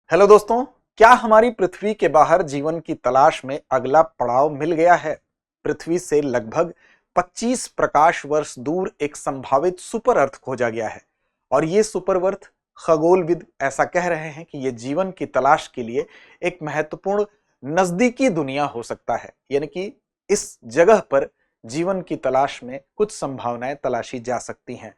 Hello दोस्तों, क्या हमारी पृथ्वी के बाहर जीवन की तलाश में अगला पड़ाव मिल गया है? पृथ्वी से लगभग 25 प्रकाश वर्ष दूर एक संभावित सुपर अर्थ खोजा गया है और ये सुपर अर्थ खगोलविद ऐसा कह रहे हैं कि ये जीवन की तलाश के लिए एक महत्वपूर्ण नजदीकी दुनिया हो सकता है। यानी कि इस जगह पर जीवन की तलाश में कुछ संभावनाएं तलाशी जा सकती हैं।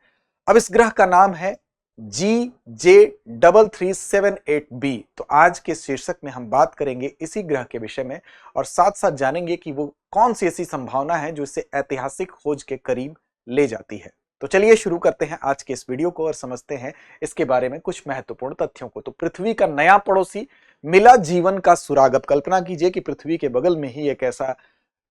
अब इस ग्रह का नाम है GJ3378b। तो आज के शीर्षक में हम बात करेंगे इसी ग्रह के विषय में और साथ साथ जानेंगे कि वो कौन सी ऐसी संभावना है जो इसे ऐतिहासिक खोज के करीब ले जाती है। तो चलिए शुरू करते हैं आज के इस वीडियो को और समझते हैं इसके बारे में कुछ महत्वपूर्ण तथ्यों को। तो पृथ्वी का नया पड़ोसी मिला जीवन का सुराग। अब कल्पना कीजिए कि पृथ्वी के बगल में ही एक ऐसा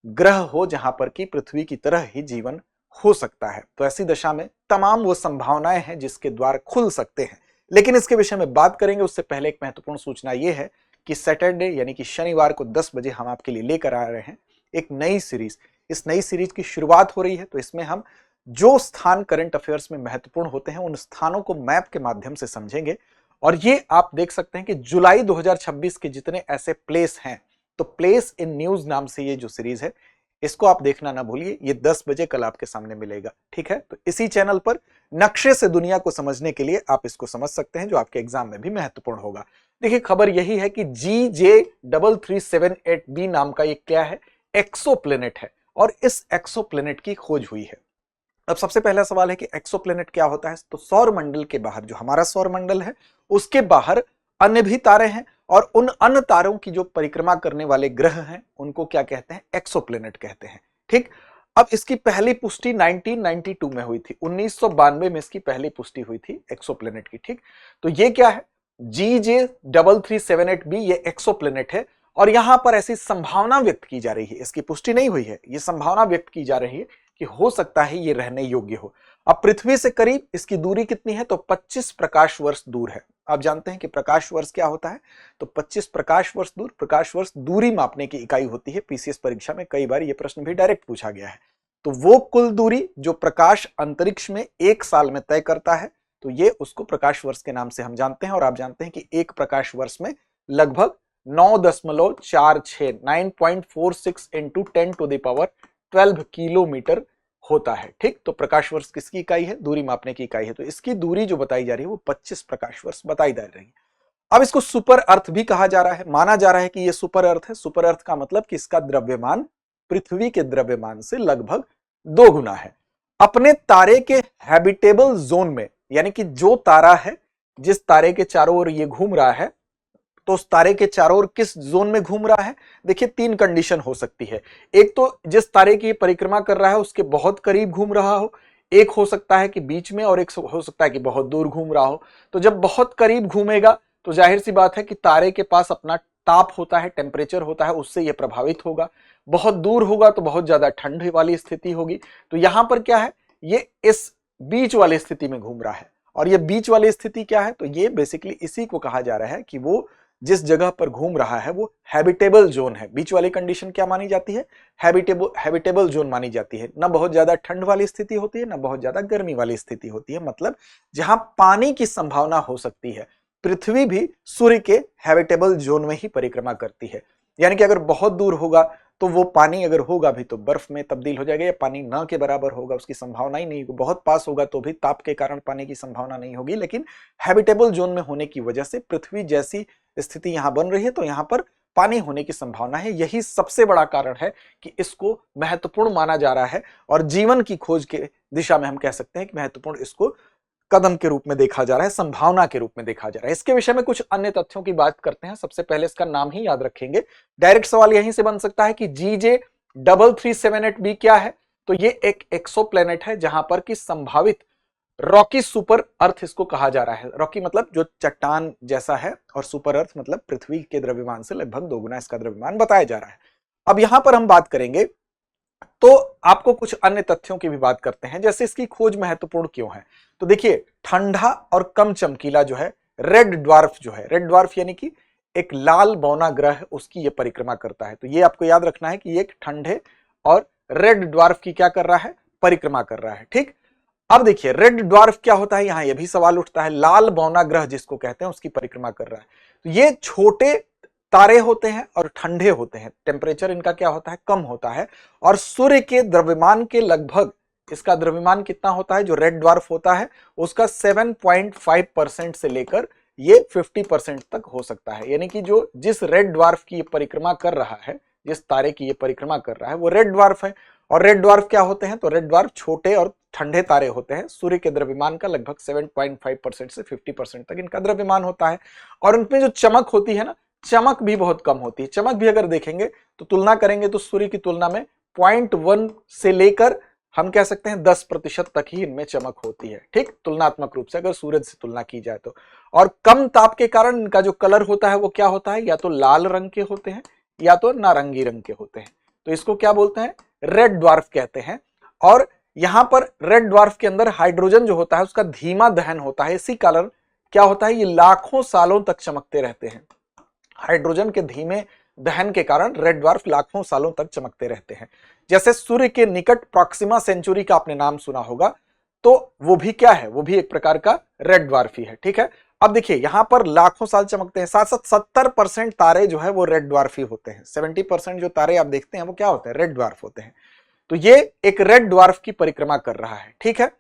ग्रह हो जहां पर कि पृथ्वी की तरह ही जीवन हो सकता है। तो ऐसी दशा में तमाम वो संभावनाएं हैं जिसके द्वार खुल सकते हैं। लेकिन इसके विषय में बात करेंगे उससे पहले एक महत्वपूर्ण सूचना यह है कि सैटरडे यानी कि शनिवार को 10 बजे हम आपके लिए लेकर आ रहे हैं एक नई सीरीज। इस नई सीरीज की शुरुआत हो रही है। तो इसमें हम जो स्थान करंट अफेयर्स में महत्वपूर्ण होते हैं उन स्थानों को मैप के माध्यम से समझेंगे। और ये आप देख सकते हैं कि जुलाई 2026 के जितने ऐसे प्लेस हैं, तो प्लेस इन न्यूज नाम से ये जो सीरीज है इसको आप देखना ना भूलिए। ये 10 बजे कल आपके सामने मिलेगा, ठीक है। तो इसी चैनल पर नक्शे से दुनिया को समझने के लिए आप इसको समझ सकते हैं जो आपके एग्जाम में भी महत्वपूर्ण होगा। देखिए, खबर यही है कि GJ3378b नाम का ये क्या है, एक्सोप्लेनेट है और इस एक्सोप्लेनेट की खोज हुई है। अब सबसे पहला सवाल है कि एक्सोप्लेनेट क्या होता है। तो सौर मंडल के बाहर, जो हमारा सौर मंडल है उसके बाहर अन्य भी तारे हैं और उन अन्य तारों की जो परिक्रमा करने वाले ग्रह हैं उनको क्या कहते हैं, एक्सोप्लेनेट कहते हैं, ठीक। अब इसकी पहली पुष्टि 1992 में हुई थी। 1992 में इसकी पहली पुष्टि हुई थी एक्सोप्लेनेट की, ठीक। तो ये क्या है, GJ3378b, ये एक्सोप्लेनेट है और यहां पर ऐसी संभावना व्यक्त की जा रही है, इसकी पुष्टि नहीं हुई है, ये संभावना व्यक्त की जा रही है कि हो सकता है ये रहने योग्य हो। अब पृथ्वी से करीब इसकी दूरी कितनी है, तो 25 प्रकाश वर्ष दूर है। आप जानते हैं कि प्रकाश वर्ष क्या होता है, तो 25 प्रकाश वर्ष दूर, प्रकाश वर्ष दूरी मापने की इकाई होती है। पीसीएस परीक्षा में कई बार यह प्रश्न भी डायरेक्ट पूछा गया है। तो वो कुल दूरी जो प्रकाश अंतरिक्ष में एक साल में तय करता है, तो ये उसको प्रकाश वर्ष के नाम से हम जानते हैं। और आप जानते हैं कि एक प्रकाश वर्ष में लगभग 9.46 9.46 इंटू 10⁻12 किलोमीटर होता है, ठीक। तो प्रकाश वर्ष किसकी इकाई है, दूरी मापने की इकाई है। तो इसकी दूरी जो बताई जा रही है वो 25 प्रकाश वर्ष बताई जा रही है। अब इसको सुपर अर्थ भी कहा जा रहा है। माना जा रहा है कि ये सुपर अर्थ है। सुपर अर्थ का मतलब कि इसका द्रव्यमान पृथ्वी के द्रव्यमान से लगभग 2 गुना है। अपने तारे के हैबिटेबल जोन में, यानी कि जो तारा है, जिस तारे के चारों ओर ये घूम रहा है, तो उस तारे के चारों ओर किस जोन में घूम रहा है। देखिए, 3 कंडीशन हो सकती है। एक तो जिस तारे की परिक्रमा कर रहा है उसके बहुत करीब घूम रहा हो, एक हो सकता है कि बीच में, और एक हो सकता है कि बहुत दूर घूम रहा हो। तो जब बहुत करीब घूमेगा तो जाहिर सी बात है कि तारे के पास अपना ताप होता है, टेम्परेचर होता है, उससे यह प्रभावित होगा। बहुत दूर होगा तो बहुत ज्यादा ठंड वाली स्थिति होगी। तो यहां पर क्या है, ये इस बीच वाली स्थिति में घूम रहा है। और ये बीच वाली स्थिति क्या है, तो ये बेसिकली इसी को कहा जा रहा है कि वो जिस जगह पर घूम रहा है वो हैबिटेबल जोन है। बीच वाली कंडीशन क्या मानी जाती है, हैबिटेबल जोन मानी जाती है। ना बहुत ज्यादा ठंड वाली स्थिति होती है, ना बहुत ज्यादा गर्मी वाली स्थिति होती है। मतलब जहां पानी की संभावना हो सकती है। पृथ्वी भी सूर्य के हैबिटेबल जोन में ही परिक्रमा करती है। यानी कि अगर बहुत दूर होगा तो वो पानी अगर होगा भी तो बर्फ में तब्दील हो जाएगा, या पानी न के बराबर होगा, उसकी संभावना ही नहीं होगी। बहुत पास होगा तो भी ताप के कारण पानी की संभावना नहीं होगी। लेकिन हैबिटेबल जोन में होने की वजह से पृथ्वी जैसी स्थिति यहां बन रही है तो यहां पर पानी होने की संभावना है। यही सबसे बड़ा कारण है कि इसको महत्वपूर्ण माना जा रहा है और जीवन की खोज के दिशा में हम कह सकते हैं कि महत्वपूर्ण इसको कदम के रूप में देखा जा रहा है, संभावना के रूप में देखा जा रहा है। इसके विषय में कुछ अन्य तथ्यों की बात करते हैं। सबसे पहले इसका नाम ही याद रखेंगे। डायरेक्ट सवाल यहीं से बन सकता है कि GJ3378b क्या है। तो ये एक एक्सोप्लेनेट है जहां पर कि संभावित रॉकी सुपर अर्थ इसको कहा जा रहा है। रॉकी मतलब जो चट्टान जैसा है, और सुपर अर्थ मतलब पृथ्वी के द्रव्यमान से लगभग 2 गुना इसका द्रव्यमान बताया जा रहा है। अब यहां पर हम बात करेंगे तो आपको कुछ अन्य तथ्यों की भी बात करते हैं, जैसे इसकी खोज महत्वपूर्ण क्यों है। तो देखिए, ठंडा और कम चमकीला जो है रेड ड्वार्फ जो है, रेड ड्वार्फ यानी कि एक लाल बौना ग्रह, उसकी यह परिक्रमा करता है। तो ये आपको याद रखना है कि ये एक ठंडे और रेड ड्वार्फ की क्या कर रहा है, परिक्रमा कर रहा है, ठीक। अब देखिए, रेड ड्वार्फ क्या होता है, यहां यह भी सवाल उठता है। लाल बौना ग्रह जिसको कहते हैं उसकी परिक्रमा कर रहा है। तो ये छोटे तारे होते हैं और ठंडे होते हैं, टेम्परेचर इनका क्या होता है, कम होता है, और सूर्य के द्रव्यमान के लगभग, इसका द्रव्यमान कितना होता है, जो रेड ड्वार्फ होता है उसका 7.5% से लेकर ये 50% तक हो सकता है। यानी कि जो जिस रेड ड्वार्फ की ये परिक्रमा कर रहा है, जिस तारे की ये परिक्रमा कर रहा है वो रेड ड्वार्फ है। और रेड ड्वार्फ क्या होते हैं, तो रेड ड्वार्फ छोटे और ठंडे तारे होते हैं, सूर्य के द्रव्यमान का लगभग 7.5% से 50% तक इनका द्रव्यमान होता है। और उनमें जो चमक होती है ना, चमक भी बहुत कम होती है। चमक भी अगर देखेंगे तो तुलना करेंगे तो सूर्य की तुलना में 0.1 से लेकर हम कह सकते हैं 10% तक ही इनमें चमक होती है, ठीक, तुलनात्मक रूप से अगर सूरज से तुलना की जाए तो। और कम ताप के कारण इनका जो कलर होता है वो क्या होता है, या तो लाल रंग के होते हैं या तो नारंगी रंग के होते हैं। तो इसको क्या बोलते हैं, रेड ड्वार्फ कहते हैं। और यहां पर रेड ड्वार्फ के अंदर हाइड्रोजन जो होता है उसका धीमा दहन होता है, इसी कारण क्या होता है, ये लाखों सालों तक चमकते रहते हैं। हाइड्रोजन के धीमे दहन के कारण रेड ड्वार्फ लाखों सालों तक चमकते रहते हैं। जैसे सूर्य के निकट प्रॉक्सिमा सेंचुरी का आपने नाम सुना होगा, तो वो भी क्या है, वो भी एक प्रकार का रेड ड्वार्फ ही है, ठीक है। अब देखिए यहां पर लाखों साल चमकते हैं, साथ साथ 70% तारे जो है वो रेड ड्वार्फ ही होते हैं। 70% जो तारे आप देखते हैं वो क्या होते हैं, रेड ड्वार्फ होते हैं। तो ये एक रेड ड्वार्फ की परिक्रमा कर रहा है, ठीक है।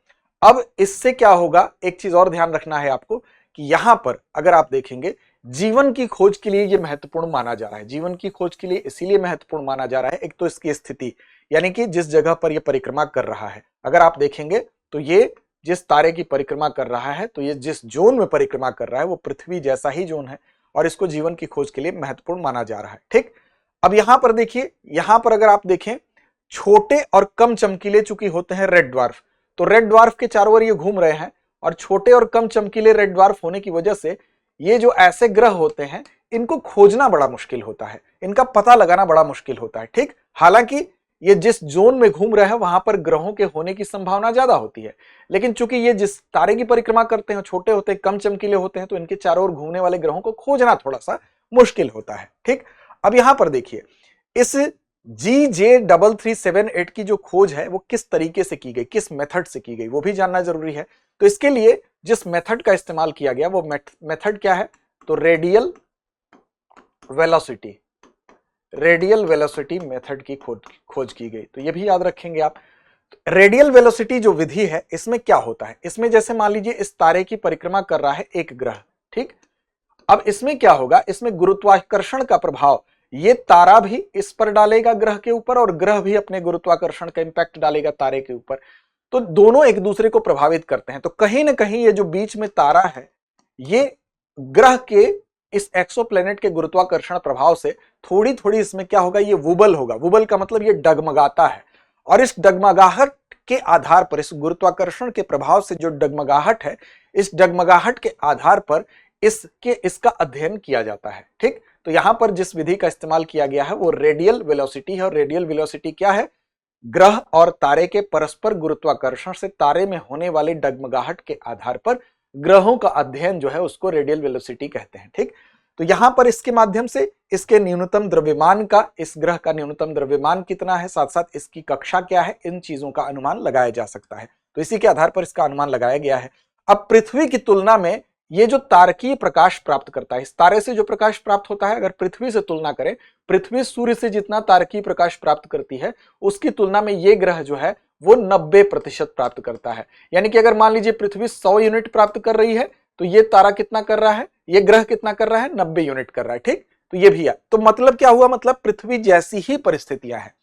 अब इससे क्या होगा, एक चीज और ध्यान रखना है आपको कि यहां पर अगर आप देखेंगे जीवन की खोज के लिए यह महत्वपूर्ण माना जा रहा है। जीवन की खोज के लिए इसीलिए महत्वपूर्ण माना जा रहा है, एक तो इसकी स्थिति, यानी कि जिस जगह पर यह परिक्रमा कर रहा है, अगर आप देखेंगे तो ये जिस तारे की परिक्रमा कर रहा है, तो ये जिस जोन में परिक्रमा कर रहा है वो पृथ्वी जैसा ही जोन है, और इसको जीवन की खोज के लिए महत्वपूर्ण माना जा रहा है, ठीक। अब यहां पर देखिए, यहां पर अगर आप देखें छोटे और कम चमकीले चूंकि होते हैं रेड ड्वार्फ, तो रेड ड्वार्फ के चारों ओर ये घूम रहे हैं, और छोटे और कम चमकीले रेड ड्वार्फ होने की वजह से ये जो ऐसे ग्रह होते हैं इनको खोजना बड़ा मुश्किल होता है, इनका पता लगाना बड़ा मुश्किल होता है, ठीक। हालांकि ये जिस जोन में घूम रहे हैं वहां पर ग्रहों के होने की संभावना ज्यादा होती है, लेकिन चूंकि ये जिस तारे की परिक्रमा करते हैं छोटे होते हैं, कम चमकीले होते हैं, तो इनके चारों ओर घूमने वाले ग्रहों को खोजना थोड़ा सा मुश्किल होता है, ठीक। अब यहां पर देखिए इस GJ3378 की जो खोज है वो किस तरीके से की गई, किस मेथड से की गई, वो भी जानना जरूरी है। तो इसके लिए जिस मेथड का इस्तेमाल किया गया वो मेथड क्या है, तो रेडियल वेलोसिटी मेथड की खोज की गई। तो ये भी याद रखेंगे आप। रेडियल वेलोसिटी जो विधि है इसमें क्या होता है, इसमें जैसे मान लीजिए इस तारे की परिक्रमा कर रहा है एक ग्रह, ठीक। अब इसमें क्या होगा, इसमें गुरुत्वाकर्षण का प्रभाव ये तारा भी इस पर डालेगा ग्रह के ऊपर, और ग्रह भी अपने गुरुत्वाकर्षण का इंपैक्ट डालेगा तारे के ऊपर। तो दोनों एक दूसरे को प्रभावित करते हैं। तो कहीं ना कहीं ये जो बीच में तारा है ये ग्रह के इस एक्सोप्लैनेट के गुरुत्वाकर्षण प्रभाव से थोड़ी थोड़ी इसमें क्या होगा, ये वुबल होगा। वुबल का मतलब ये डगमगाता है, और इस डगमगाहट के आधार पर, इस गुरुत्वाकर्षण के प्रभाव से जो डगमगाहट है, इस डगमगाहट के आधार पर इसका अध्ययन किया जाता है, ठीक। तो यहां पर जिस विधि का इस्तेमाल किया गया है वो रेडियल वेलोसिटी है। और रेडियल वेलोसिटी क्या है, ग्रह और तारे के परस्पर गुरुत्वाकर्षण से तारे में होने वाली डगमगाहट के आधार पर ग्रहों का अध्ययन जो है उसको रेडियल वेलोसिटी कहते हैं, ठीक। तो यहां पर इसके माध्यम से इसके न्यूनतम द्रव्यमान का, इस ग्रह का न्यूनतम द्रव्यमान कितना है, साथ साथ इसकी कक्षा क्या है, इन चीजों का अनुमान लगाया जा सकता है। तो इसी के आधार पर इसका अनुमान लगाया गया है। अब पृथ्वी की तुलना में ये जो तारकीय प्रकाश प्राप्त करता है, इस तारे से जो प्रकाश प्राप्त होता है, अगर पृथ्वी से तुलना करें, पृथ्वी सूर्य से जितना तारकीय प्रकाश प्राप्त करती है उसकी तुलना में ये ग्रह जो है वो 90% प्राप्त करता है। यानी कि अगर मान लीजिए पृथ्वी 100 यूनिट प्राप्त कर रही है तो ये तारा कितना कर रहा है, ये ग्रह कितना कर रहा है, 90 यूनिट कर रहा है, ठीक। तो ये भी है। तो मतलब क्या हुआ, मतलब पृथ्वी जैसी ही परिस्थितियां हैं,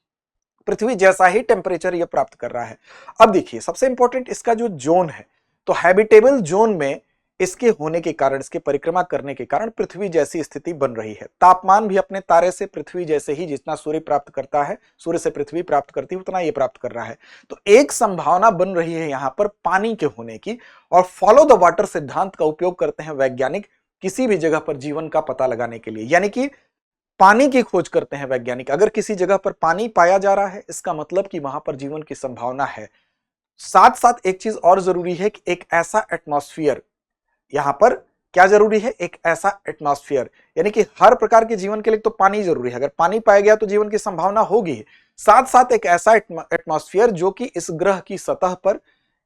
पृथ्वी जैसा ही टेम्परेचर ये प्राप्त कर रहा है। अब देखिए सबसे इंपॉर्टेंट इसका जो जोन है, तो हैबिटेबल जोन में इसके होने के कारण, इसके परिक्रमा करने के कारण पृथ्वी जैसी स्थिति बन रही है। तापमान भी अपने तारे से पृथ्वी जैसे ही, जितना सूर्य प्राप्त करता है, सूर्य से पृथ्वी प्राप्त करती है उतना ये प्राप्त कर रहा है। तो एक संभावना बन रही है यहां पर पानी के होने की, और फॉलो द वाटर सिद्धांत का उपयोग करते हैं वैज्ञानिक किसी भी जगह पर जीवन का पता लगाने के लिए। यानी कि पानी की खोज करते हैं वैज्ञानिक। अगर किसी जगह पर पानी पाया जा रहा है इसका मतलब कि वहां पर जीवन की संभावना है। साथ साथ एक चीज और जरूरी है कि एक ऐसा एटमॉस्फेयर, यहां पर क्या जरूरी है, एक ऐसा एटमॉस्फेयर, यानी कि हर प्रकार के जीवन के लिए तो पानी जरूरी है। अगर पानी पाया गया तो जीवन की संभावना होगी। साथ साथ एक ऐसा एटमॉस्फेयर जो कि इस ग्रह की सतह पर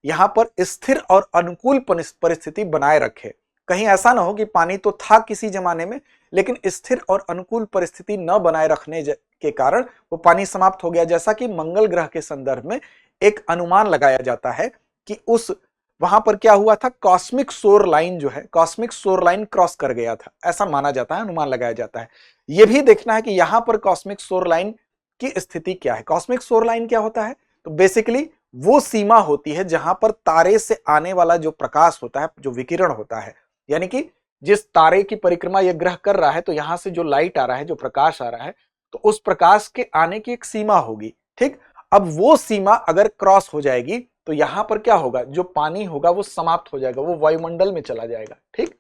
यहां पर स्थिर और अनुकूल परिस्थिति बनाए रखे। कहीं ऐसा ना हो कि पानी तो था किसी जमाने में, लेकिन स्थिर और अनुकूल परिस्थिति न बनाए रखने के कारण वो पानी समाप्त हो गया। जैसा कि मंगल ग्रह के संदर्भ में एक अनुमान लगाया जाता है कि उस वहां पर क्या हुआ था, कॉस्मिक सोर लाइन जो है, कॉस्मिक सोर लाइन क्रॉस कर गया था, ऐसा माना जाता है, अनुमान लगाया जाता है। यह भी देखना है कि यहां पर कॉस्मिक सोर लाइन की स्थिति क्या है। कॉस्मिक सोर लाइन क्या होता है, तो बेसिकली वो सीमा होती है जहां पर तारे से आने वाला जो प्रकाश होता है, जो विकिरण होता है, यानी कि जिस तारे की परिक्रमा यह ग्रह कर रहा है, तो यहां से जो लाइट आ रहा है, जो प्रकाश आ रहा है, तो उस प्रकाश के आने की एक सीमा होगी। ठीक, अब वो सीमा अगर क्रॉस हो जाएगी तो यहां पर क्या होगा, जो पानी होगा वो समाप्त हो जाएगा, वो वायुमंडल में चला जाएगा। ठीक,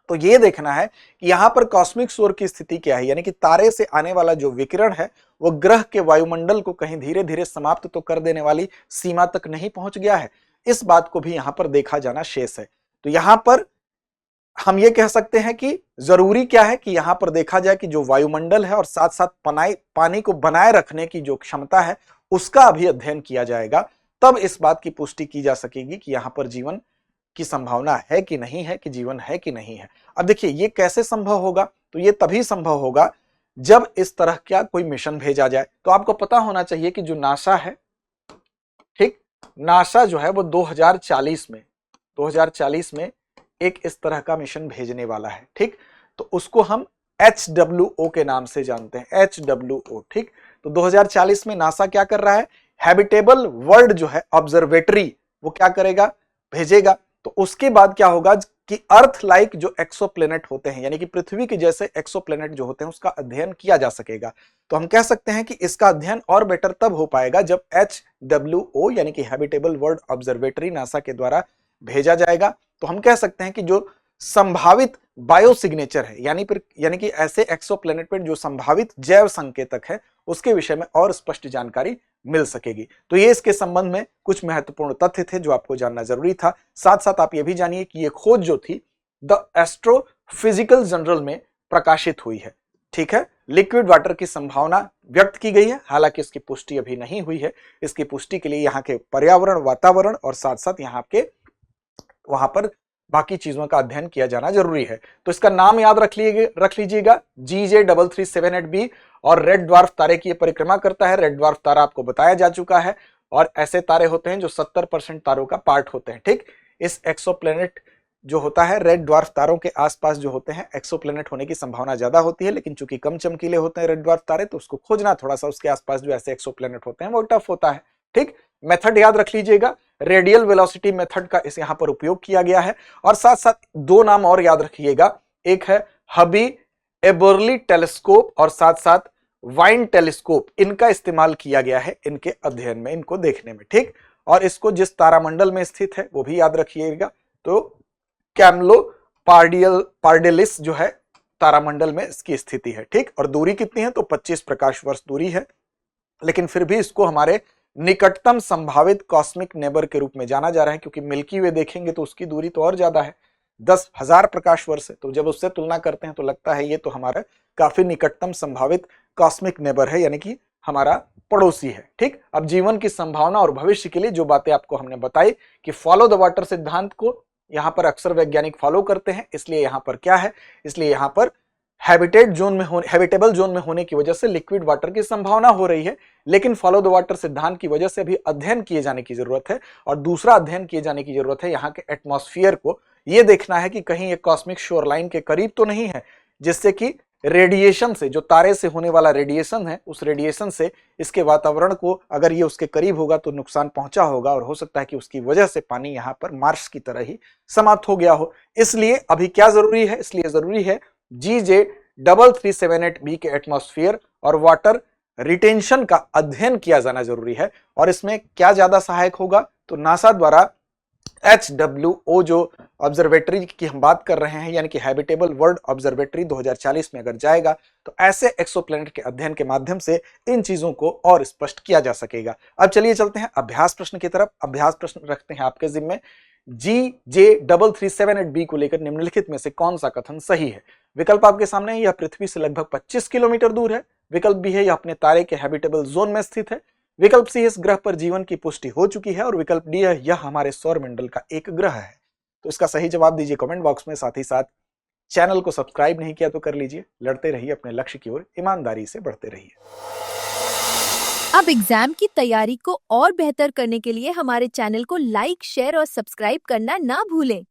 तो ये देखना है कि यहां पर कॉस्मिक सोर की स्थिति क्या है, यानी कि तारे से आने वाला जो विकिरण है वो ग्रह के वायुमंडल को कहीं धीरे धीरे समाप्त तो कर देने वाली सीमा तक नहीं पहुंच गया है। इस बात को भी यहां पर देखा जाना शेष है। तो यहां पर हम ये कह सकते हैं कि जरूरी क्या है कि यहां पर देखा जाए कि जो वायुमंडल है और साथ साथ पानी को बनाए रखने की जो क्षमता है उसका भी अध्ययन किया जाएगा, तब इस बात की पुष्टि की जा सकेगी कि यहां पर जीवन की संभावना है कि नहीं है, कि जीवन है कि नहीं है। अब देखिए ये कैसे संभव होगा, तो ये तभी संभव होगा जब इस तरह का कोई मिशन भेजा जाए। तो आपको पता होना चाहिए कि जो नासा है, ठीक, नासा जो है वो 2040 में एक इस तरह का मिशन भेजने वाला है। ठीक, तो उसको हम HWO के नाम से जानते हैं, HWO। ठीक, तो 2040 में नासा क्या कर रहा है, हैबिटेबल वर्ल्ड जो है ऑब्जर्वेटरी वो क्या करेगा, भेजेगा। तो उसके बाद क्या होगा कि अर्थ लाइक जो एक्सोप्लेनेट होते हैं, यानी कि पृथ्वी के जैसे एक्सोप्लेनेट जो होते हैं उसका अध्ययन किया जा सकेगा। तो हम कह सकते हैं कि इसका अध्ययन और बेटर तब हो पाएगा जब HWO यानी कि हैबिटेबल वर्ल्ड ऑब्जर्वेटरी नासा के द्वारा भेजा जाएगा। तो हम कह सकते हैं कि जो संभावित बायोसिग्नेचर है, यानी कि ऐसे एक्सोप्लेनेट पर जो संभावित जैव संकेतक है उसके विषय में और स्पष्ट जानकारी मिल सकेगी। तो ये इसके संबंध में कुछ महत्वपूर्ण तथ्य थे जो आपको जानना जरूरी था। साथ साथ आप ये भी जानिए कि ये खोज जो थी द एस्ट्रोफिजिकल जर्नल में प्रकाशित हुई है। ठीक है, लिक्विड वाटर की संभावना व्यक्त की गई है, हालांकि इसकी पुष्टि अभी नहीं हुई है। इसकी पुष्टि के लिए यहाँ के पर्यावरण, वातावरण और साथ साथ यहाँ के वहां पर बाकी चीजों का अध्ययन किया जाना जरूरी है। तो इसका नाम याद रख लीजिएगा GJ3378b, और रेड ड्वार्फ तारे की परिक्रमा करता है। रेड ड्वार्फ तारा आपको बताया जा चुका है, और ऐसे तारे होते हैं जो 70% तारों का पार्ट होते हैं। ठीक, इस एक्सोप्लेनेट जो होता है, रेड ड्वार्फ तारों के आसपास जो होते हैं एक्सोप्लेनेट होने की संभावना ज्यादा होती है, लेकिन चूंकि कम चमकीले होते हैं रेड ड्वार्फ तारे, तो उसको खोजना थोड़ा सा, उसके आसपास जो ऐसे एक्सोप्लेनेट होते हैं वो टफ होता है। ठीक, मेथड याद रख लीजिएगा, रेडियल वेलोसिटी मेथड का इस यहां पर उपयोग किया गया है। और साथ साथ दो नाम और याद रखिएगा, एक है हबी एबर्ली टेलीस्कोप और साथ साथ वाइन टेलीस्कोप, इनका इस्तेमाल किया गया है इनके अध्ययन में, इनको देखने में। ठीक, और इसको जिस तारामंडल में स्थित है वो भी याद रखिएगा, तो कैमलो पार्डेलिस जो है तारामंडल में इसकी स्थिति है। ठीक, और दूरी कितनी है, तो 25 प्रकाश वर्ष दूरी है, लेकिन फिर भी इसको हमारे निकटतम संभावित कॉस्मिक नेबर के रूप में जाना जा रहा है, क्योंकि मिल्की वे देखेंगे तो उसकी दूरी तो और ज्यादा है, 10,000 प्रकाश वर्ष है। तो जब उससे तुलना करते हैं तो लगता है ये तो हमारा काफी निकटतम संभावित कॉस्मिक नेबर है, यानी कि हमारा पड़ोसी है। ठीक, अब जीवन की संभावना और भविष्य के लिए जो बातें आपको हमने बताई कि फॉलो द वाटर सिद्धांत को यहां पर अक्सर वैज्ञानिक फॉलो करते हैं, इसलिए यहां पर क्या है, इसलिए यहां पर हैबिटेबल जोन में होने की वजह से लिक्विड वाटर की संभावना हो रही है, लेकिन फॉलो द वाटर सिद्धांत की वजह से भी अध्ययन किए जाने की जरूरत है। और दूसरा अध्ययन किए जाने की जरूरत है यहाँ के एटमॉस्फेयर को, यह देखना है कि कहीं ये कॉस्मिक शोर लाइन के करीब तो नहीं है, जिससे कि रेडिएशन से, जो तारे से होने वाला रेडिएशन है, उस रेडिएशन से इसके वातावरण को अगर ये उसके करीब होगा तो नुकसान पहुंचा होगा, और हो सकता है कि उसकी वजह से पानी यहां पर मार्स की तरह ही समाप्त हो गया हो। इसलिए अभी क्या जरूरी है, इसलिए जरूरी है GJ3378b के एटमॉस्फेयर और वाटर रिटेंशन का अध्ययन किया जाना जरूरी है। और इसमें क्या ज्यादा सहायक होगा, तो नासा द्वारा HWO जो ऑब्जर्वेटरी की हम बात कर रहे हैं, यानी कि हैबिटेबल वर्ल्ड ऑब्जर्वेटरी 2040 में अगर जाएगा तो ऐसे एक्सोप्लैनेट के अध्ययन के माध्यम से इन चीजों को और स्पष्ट किया जा सकेगा। अब चलिए चलते हैं अभ्यास प्रश्न की तरफ। अभ्यास प्रश्न रखते हैं आपके जिम्मे। GJ3378b को लेकर निम्नलिखित में से कौन सा कथन सही है? विकल्प आपके सामने है, यह पृथ्वी से लगभग 25 किलोमीटर दूर है। विकल्प बी है, यह अपने तारे के हैबिटेबल जोन में स्थित है। विकल्प सी, इस ग्रह पर जीवन की पुष्टि हो चुकी है। और विकल्प डी है, यह हमारे सौर मंडल का एक ग्रह है। तो इसका सही जवाब दीजिए कमेंट बॉक्स में। साथ ही साथ चैनल को सब्सक्राइब नहीं किया तो कर लीजिए। लड़ते रहिए अपने लक्ष्य की ओर, ईमानदारी से बढ़ते रहिए। अब एग्जाम की तैयारी को और बेहतर करने के लिए हमारे चैनल को लाइक, शेयर और सब्सक्राइब करना ना भूलें।